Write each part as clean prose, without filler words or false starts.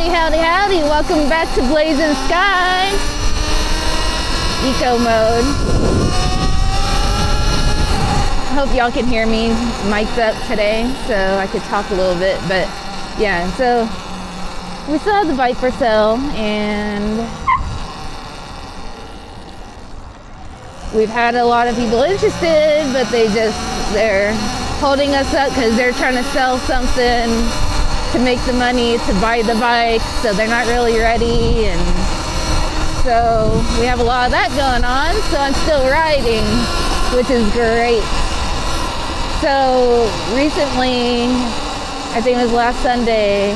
Howdy, howdy, howdy. Welcome back to Blazing Sky. Eco mode. I hope y'all can hear me. Mic'd up today, so I could talk a little bit. But yeah, so we still have the bike for sale, and we've had a lot of people interested, but they're holding us up because they're trying to sell something to make the money to buy the bike, so they're not really ready. And so we have a lot of that going on, so I'm still riding, which is great. So recently, I think it was last Sunday,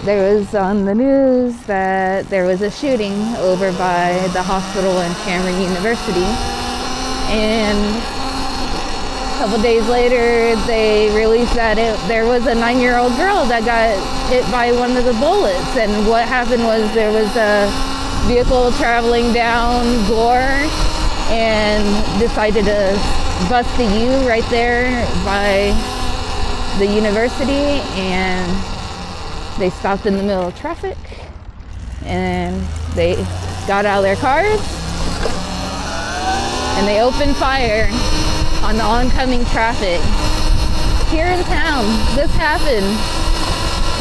there was on the news that there was a shooting over by the hospital in Cameron University, and a couple days later they released that there was a 9-year-old girl that got hit by one of the bullets. And what happened was there was a vehicle traveling down Gore and decided to bust the U right there by the university, and they stopped in the middle of traffic and they got out of their cars and they opened fire on the oncoming traffic here in town. This happened.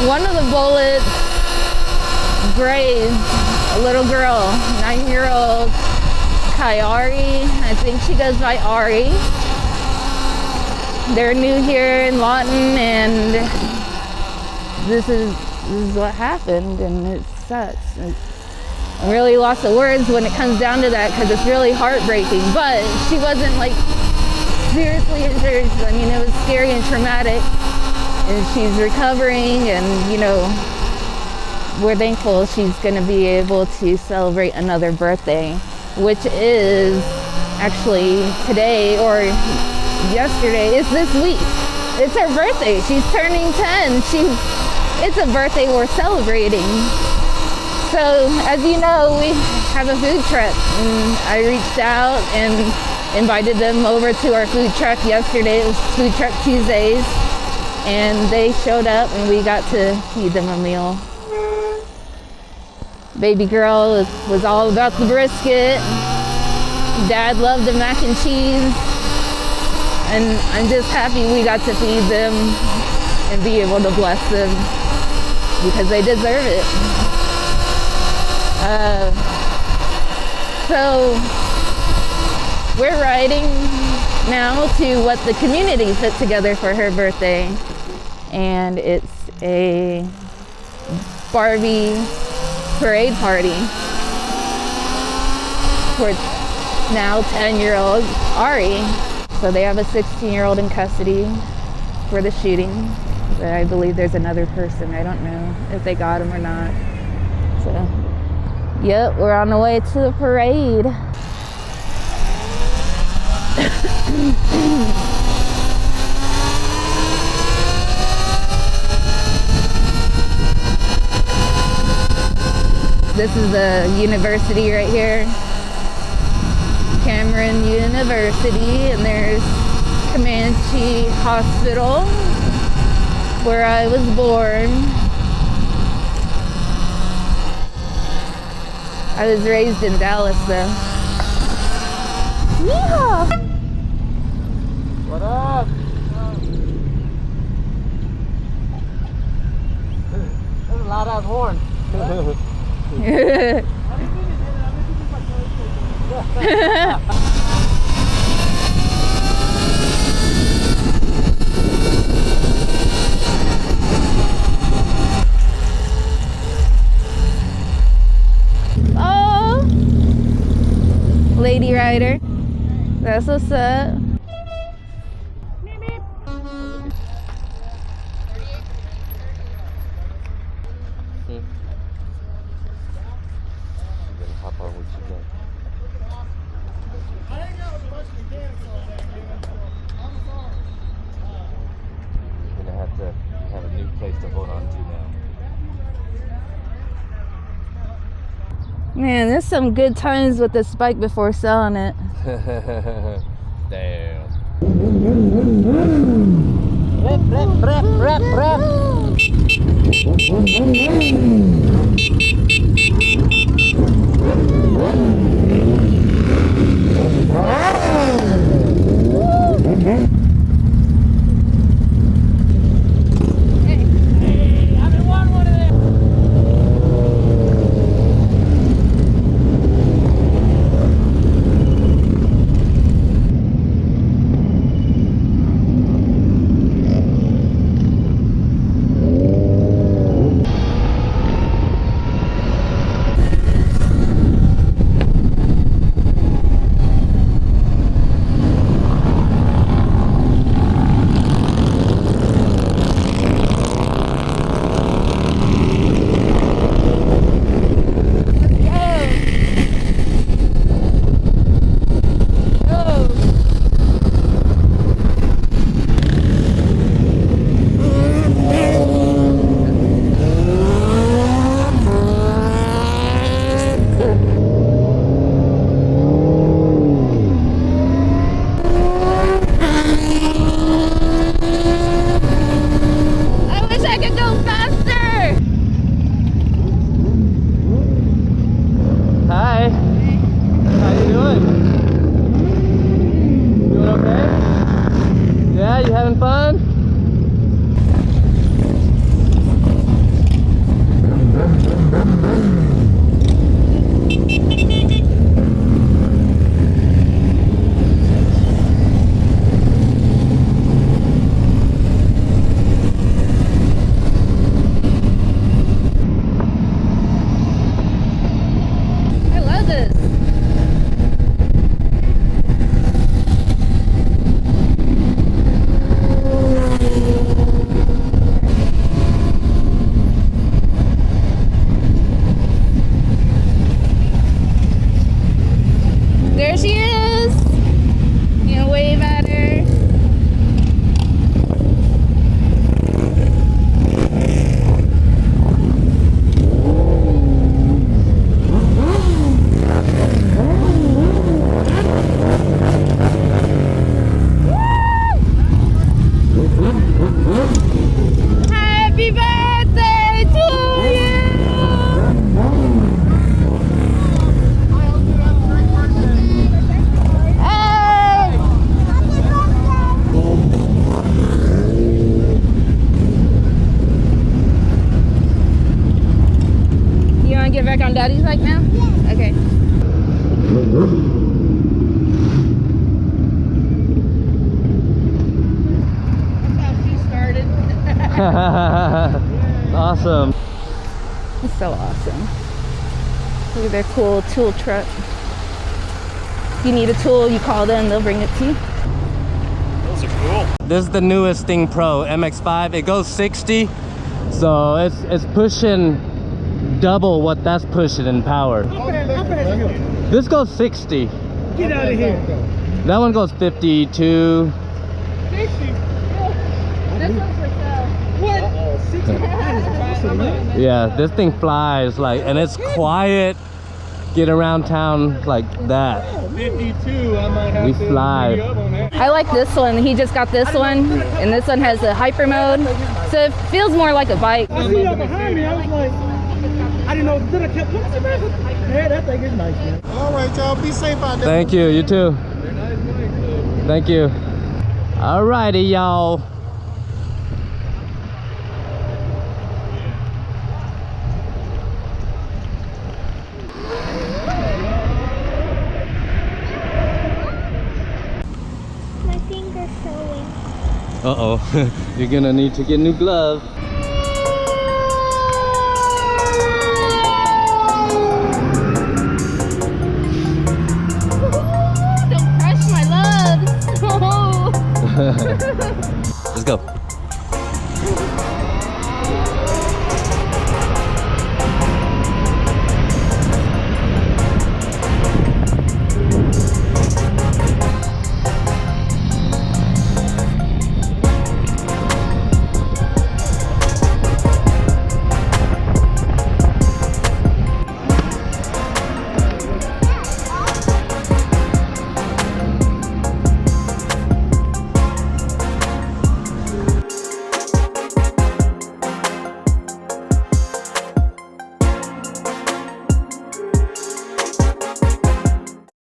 One of the bullets grazed a little girl, 9-year-old Kyari. I think she goes by Ari. They're new here in Lawton, and this is what happened, and it sucks. I'm really lost of words when it comes down to that, because it's really heartbreaking. But she wasn't like seriously injured. I mean, it was scary and traumatic, and she's recovering, and you know, we're thankful she's going to be able to celebrate another birthday, which is actually today or yesterday. It's this week. It's her birthday. She's turning 10. It's a birthday worth celebrating. So as you know, we have a food truck, and I reached out and invited them over to our food truck yesterday. It was Food Truck Tuesdays, and they showed up and we got to feed them a meal. Baby girl was all about the brisket. Dad loved the mac and cheese, and I'm just happy we got to feed them and be able to bless them, because they deserve it. So we're riding now to what the community put together for her birthday, and it's a Barbie parade party for now 10-year-old Ari. So they have a 16-year-old in custody for the shooting, but I believe there's another person. I don't know if they got him or not. So yep, we're on the way to the parade. This is the university right here, Cameron University, and there's Comanche Hospital, where I was born. I was raised in Dallas though. Yeehaw! What up? That's a loud ass horn. Oh, Lady Rider. That's what's up. Have a new place to hold on to now. Man, there's some good times with this bike before selling it. Damn. Rep. There she is. You know, wave at her. Happy birthday to you. Get back on Daddy's bike now? Yeah. Okay. That's how she started. Awesome. It's so awesome. Look at their cool tool truck. If you need a tool, you call them, they'll bring it to you. Those are cool. This is the newest Thing Pro MX-5. It goes 60, so it's pushing double what that's pushing in power. This goes 60. Get out of here. That one goes 52. 60. This one's for sale. What? 60. That is awesome, man. Yeah, this thing flies like, and it's quiet. Get around town like that. 52. I might have We to fly. read up on that. I like this one. He just got this one, and this one has a hyper mode, so it feels more like a bike. I see y'all behind me. I was like, I didn't know. Then I kept looking, man. Yeah, that thing is nice, man. All right, y'all. Be safe out there. Thank you. You too. Thank you. Alrighty, y'all. My finger's showing. Uh-oh. You're gonna need to get new gloves.